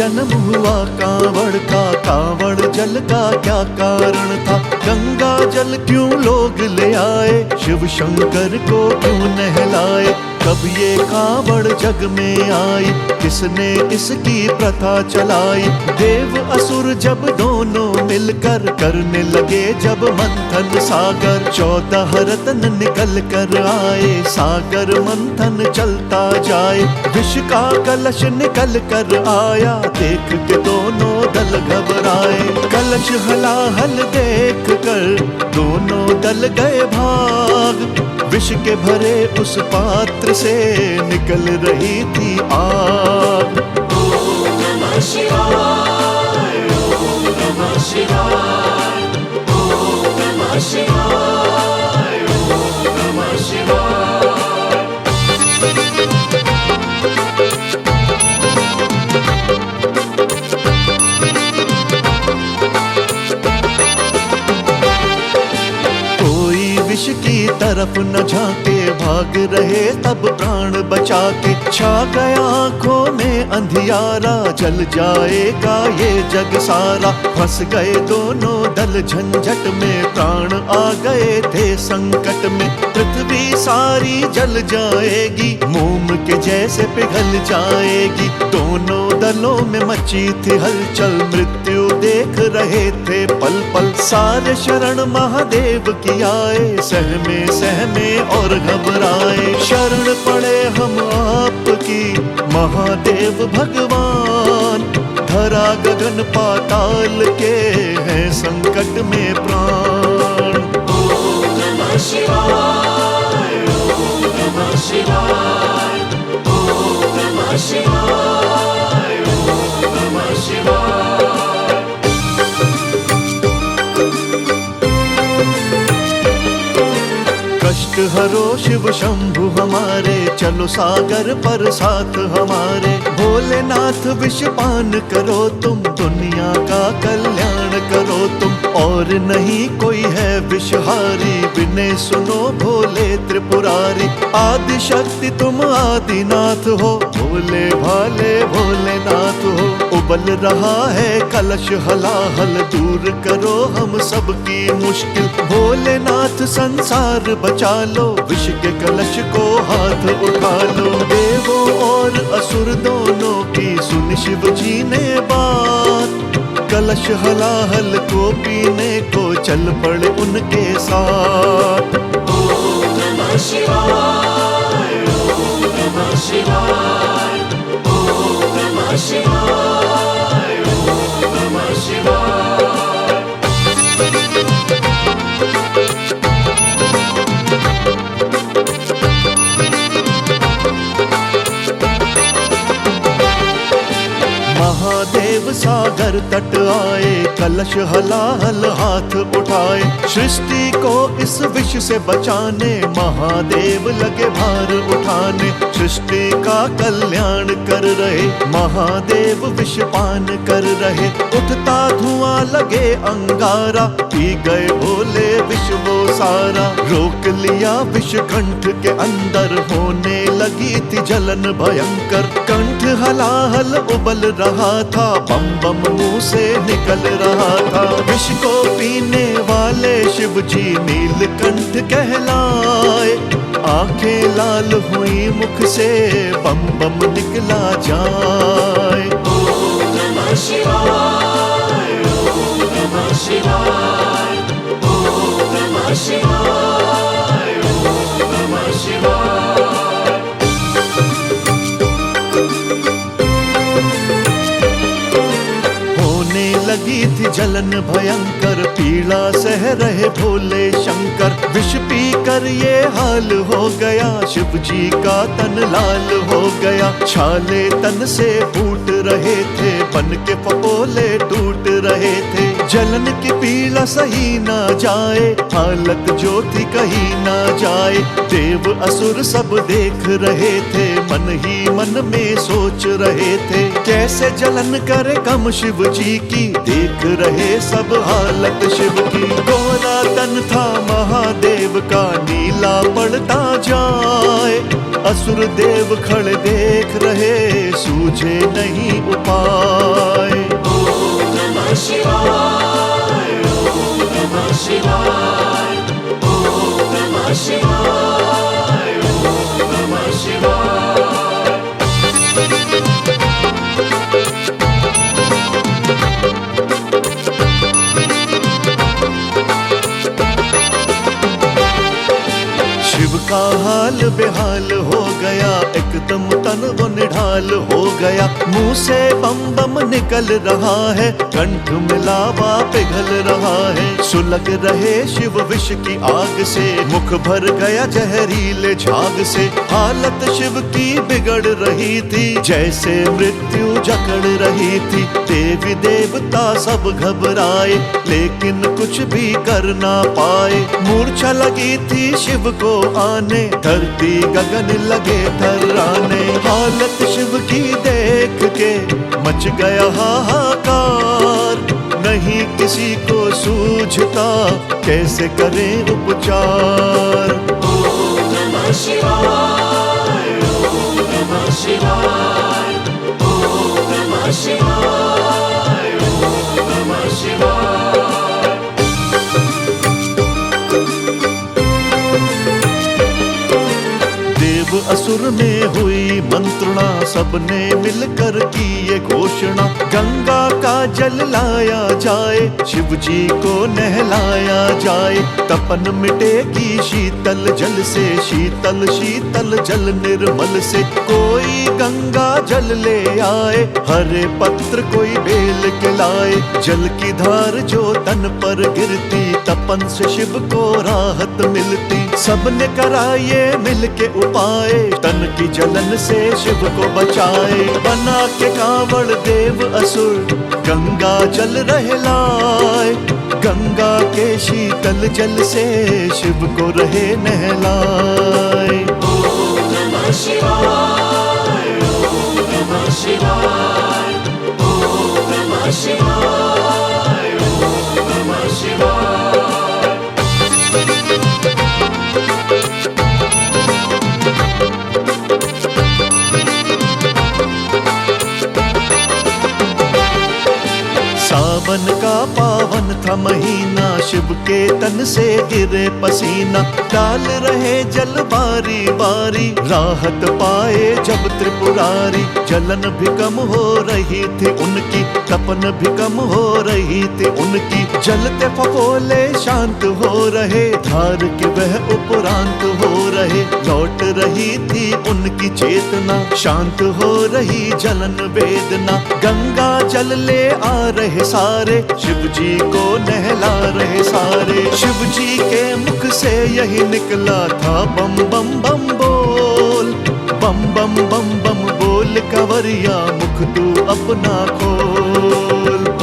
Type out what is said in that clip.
जन्म हुआ कांवड़ का, कांवड़ जल का क्या कारण था? गंगा जल क्यों लोग ले आए, शिव शंकर को क्यों नहलाए? कब ये कांवड़ जग में आई, किसने इसकी प्रथा चलाई? देव असुर जब दोनों मिलकर करने लगे जब मंथन सागर, 14 रत्न निकल कर आए, सागर मंथन चलता जाए। विष का कलश निकल कर आया, देख के दोनों दल घबराए। कलश हलाहल देख कर दोनों दल गए भाग, विष के भरे उस पात्र से निकल रही थी आग। ओम नमः शिवाय, ओम नमः शिवाय, ओम नमः शिवाय, ओम नमः शिवाय। विष की तरफ न झांके, भाग रहे तब प्राण बचा के। छा गया आंखों में अंधियारा, जल जाएगा ये जग सारा। फंस गए दोनों दल झंझट में, प्राण आ गए थे संकट में। पृथ्वी सारी जल जाएगी, मोम के जैसे पिघल जाएगी। दोनों दलों में मची थी हलचल, मृत्यु देख रहे थे पल पल। सारे शरण महादेव की आए, सहमे और घबराए। शरण पड़े हम आपकी महादेव भगवान, धरा गगन पाताल के हैं संकट में प्राण। ओम नमः शिवाय, ओम नमः शिवाय, ओम नमः शिवाय, ओम नमः शिवाय। कष्ट हरो शिव शंभु हमारे, चलो सागर पर साथ हमारे। भोलेनाथ विष पान करो तुम, दुनिया का कल्याण करो तुम। और नहीं कोई है विषहारी, विनय सुनो भोले त्रिपुरारी। आदि शक्ति तुम आदिनाथ हो, भोले भाले भोलेनाथ हो। उबल रहा है कलश हलाहल, दूर करो हम सबकी मुश्किल। भोलेनाथ संसार बचा लो, विष के कलश को हाथ उठा लो। देवों और असुर दोनों की सुन शिव जी ने बात, कलश हलाहल को पीने को चल पड़े उनके साथ। ओम नमः शिवाय, ओम नमः शिवाय, ओम नमः शिवाय, ओम नमः शिवाय। महादेव सागर तट आए, कलश हलाहल हाथ उठाए। सृष्टि को इस विष से बचाने, महादेव लगे भार उठाने। सृष्टि का कल्याण कर रहे, महादेव विष पान कर रहे। उठता धुआं लगे अंगारा, पी गए भोले विष वो सारा। रोक लिया विष कंठ के अंदर, होने लगी थी जलन भयंकर। कंठ हलाहल उबल रहा था, बम बम मुंह से निकल रहा था। विष को पीने वाले शिव जी नीलकंठ कहलाए। आंखें लाल हुई मुख से, बम बम निकला जाए। ओम नमः शिवाय, ओम नमः शिवाय, ओम नमः शिवाय, ओम नमः शिवाय। लगी थी जलन भयंकर, पीड़ा सह रहे भोले शंकर। विष पी कर ये हाल हो गया, शिव जी का तन लाल हो गया। छाले तन से फूट रहे थे, बन के फपोले टूट रहे थे। जलन की पीड़ा सही ना जाए, हालत जो थी कहीं ना जाए। देव असुर सब देख रहे थे, मन ही मन में सोच रहे थे। कैसे जलन करे कम शिव जी की, देख रहे सब हालत शिव की। गोरा तन था महादेव का, नीला पड़ता जाए। असुर देव खड़े देख रहे, सूझे नहीं उपाय। शिवाय, ओम नमः शिवाय, ओम नमः शिवाय। शिव का हाल बेहाल हो गया, एकदम तन वो निढाल हो गया। मुंह से बम बम निकल रहा है, कंठ में लावा पिघल रहा है। सुलग रहे शिव विष की आग से, मुख भर गया जहरीले झाग से। हालत शिव की बिगड़ रही थी, जैसे मृत्यु जकड़ रही थी। देवी देवता सब घबराए, लेकिन कुछ भी कर ना पाए। मूर्छा लगी थी शिव को आने, धरती गगन लगे थर्राने। हालत शिव की देख के मच गया हाहाकार, नहीं किसी को सूझता कैसे करें उपचार। ओम नमः शिवाय, ओम नमः शिवाय, ओम नमः शिवाय, ओम नमः शिवाय। देव असुर में हुई मंत्रणा, सबने मिलकर की ये घोषणा। गंगा का जल लाया जाए, शिव जी को नहलाया जाए। तपन मिटेगी शीतल जल से, शीतल शीतल जल निर्मल से। कोई गंगा जल ले आए, हरे पत्र कोई बेल के लाए। जल की धार जो तन पर गिरती, तपन से शिव को राहत मिलती। सबने कराए मिल के उपाय, तन की जलन से शिव को बचाए। बना के कांवड़ देव असुर, गंगा जल रहलाए। गंगा के शीतल जल से शिव को रहे नहलाए। ओम नमः शिवाय, ओम नमः शिवाय, ओम नमः शिवाय, ओम नमः शिवाय। सावन का पावन था महीना, शिव के तन से गिरे पसीना। डाल रहे जल बारी बारी, राहत पाए जब त्रिपुरारी। जलन भी कम हो रही थी उनकी, तपन भी कम हो रही थी उनकी। जलते फफोले शांत हो रहे, धार के वह उपरांत हो रहे। लौट रही थी उनकी चेतना, शांत हो रही जलन वेदना। गंगा जल ले आ रहे सारे, शिव जी को नहला रहे सारे। शिव जी के मुख से यही निकला था बम बम बम बोल। बम बम बम बम बोल कंवरिया, मुख तू अपना खोल।